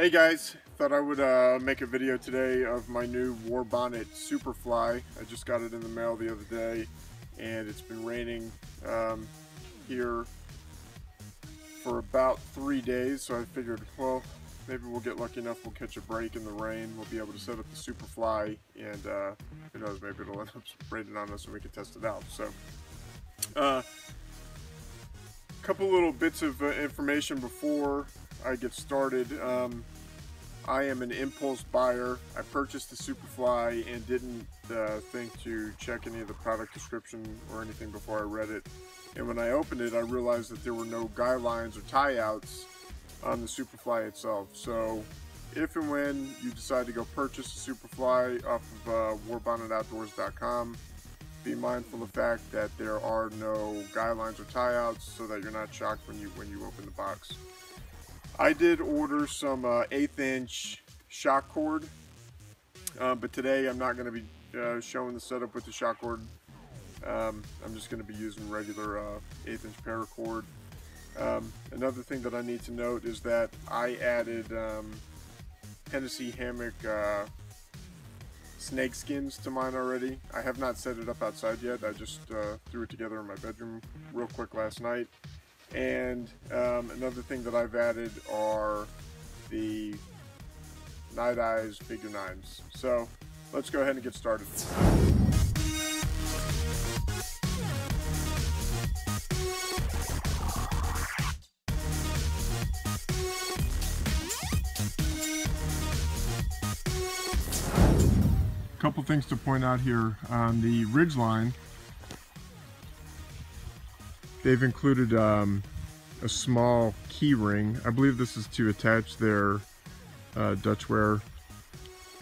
Hey guys, thought I would make a video today of my new Warbonnet Superfly. I just got it in the mail the other day, and it's been raining here for about 3 days, so I figured, well, maybe we'll get lucky enough, we'll catch a break in the rain, we'll be able to set up the Superfly, and who knows, maybe it'll end up raining on us and we can test it out. So, couple little bits of information before I get started. I am an impulse buyer. I purchased the Superfly and didn't think to check any of the product description or anything before I read it. And when I opened it, I realized that there were no guidelines or tie-outs on the Superfly itself. So if and when you decide to go purchase a Superfly off of warbonnetoutdoors.com, be mindful of the fact that there are no guidelines or tie-outs, so that you're not shocked when you open the box. I did order some 1/8 inch shock cord, but today I'm not going to be showing the setup with the shock cord. I'm just going to be using regular 1/8 inch paracord. Another thing that I need to note is that I added Hennessy hammock snake skins to mine already. I have not set it up outside yet. I just threw it together in my bedroom real quick last night. And another thing that I've added are the Night Eyes figure 9s. So let's go ahead and get started. Couple things to point out here on the ridgeline. They've included a small key ring. I believe this is to attach their Dutchware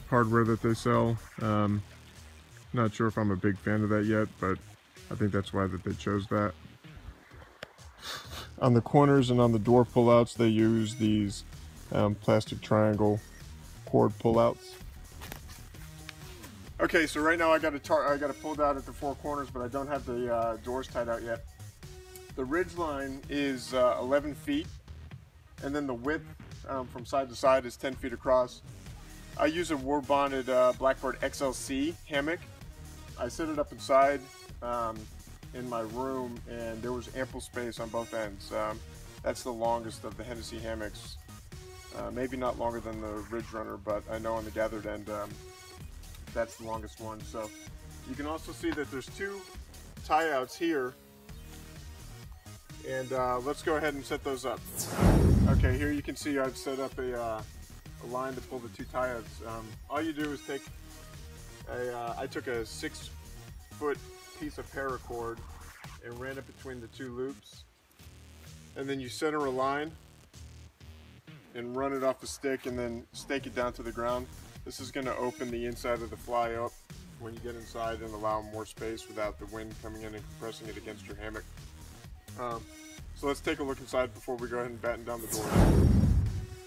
hardware that they sell. Not sure if I'm a big fan of that yet, but I think that's why that they chose that. On the corners and on the door pullouts, they use these plastic triangle cord pullouts. Okay, so right now I got it pulled out at the 4 corners, but I don't have the doors tied out yet. The ridge line is 11 feet, and then the width from side to side is 10 feet across. I use a Warbonnet Blackbird XLC hammock. I set it up inside in my room, and there was ample space on both ends. That's the longest of the Hennessy hammocks. Maybe not longer than the Ridge Runner, but I know on the gathered end that's the longest one. So you can also see that there's 2 tie-outs here. And let's go ahead and set those up. Okay, here you can see I've set up a line to pull the 2 tie-outs. All you do is take I took a 6-foot piece of paracord and ran it between the 2 loops. And then you center a line and run it off the stick and then stake it down to the ground. This is going to open the inside of the fly up when you get inside and allow more space without the wind coming in and compressing it against your hammock. So let's take a look inside before we go ahead and batten down the door.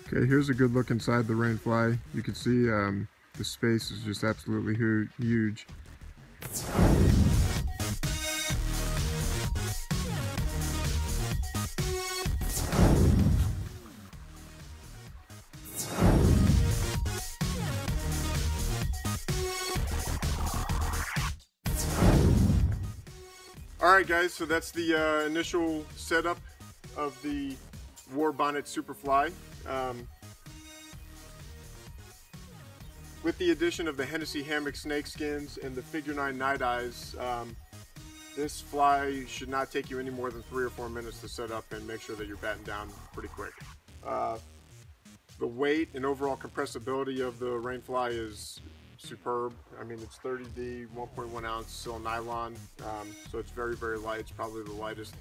Okay, here's a good look inside the Rainfly. You can see the space is just absolutely huge. Alright guys, so that's the initial setup of the Warbonnet Superfly. With the addition of the Hennessy hammock snake skins and the figure 9 Night Eyes, this fly should not take you any more than 3 or 4 minutes to set up, and make sure that you're battened down pretty quick. The weight and overall compressibility of the Rainfly is superb. I mean, it's 30D, 1.1 ounce still nylon, so it's very, very light. It's probably the lightest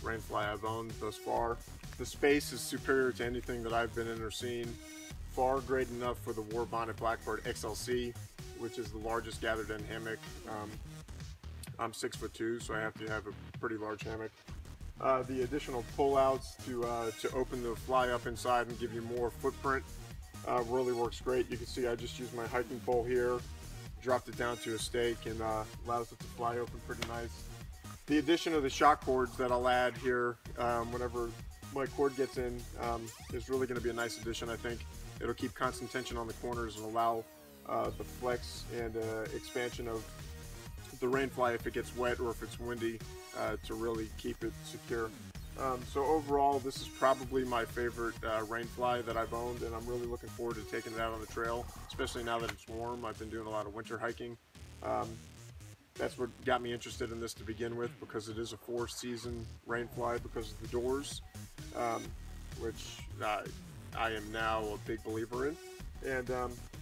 Rainfly I've owned thus far. The space is superior to anything that I've been in or seen. Far great enough for the Warbonnet Blackbird XLC, which is the largest gathered end hammock. I'm 6'2", so I have to have a pretty large hammock. The additional pullouts to open the fly up inside and give you more footprint really works great. You can see I just used my hiking pole here, dropped it down to a stake, and allows it to fly open pretty nice. The addition of the shock cords that I'll add here whenever my cord gets in is really going to be a nice addition, I think. It'll keep constant tension on the corners and allow the flex and expansion of the Rainfly if it gets wet or if it's windy to really keep it secure. So overall, this is probably my favorite Rainfly that I've owned, and I'm really looking forward to taking it out on the trail, especially now that it's warm. I've been doing a lot of winter hiking. That's what got me interested in this to begin with, because it is a 4-season Rainfly because of the doors, which I am now a big believer in. And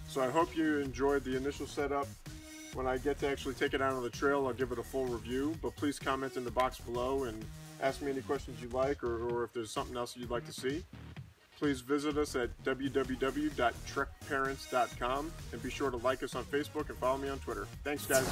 so I hope you enjoyed the initial setup. When I get to actually take it out on the trail, I'll give it a full review, but please comment in the box below and ask me any questions you like, or if there's something else you'd like to see. Please visit us at www.trekparents.com and be sure to like us on Facebook and follow me on Twitter. Thanks, guys.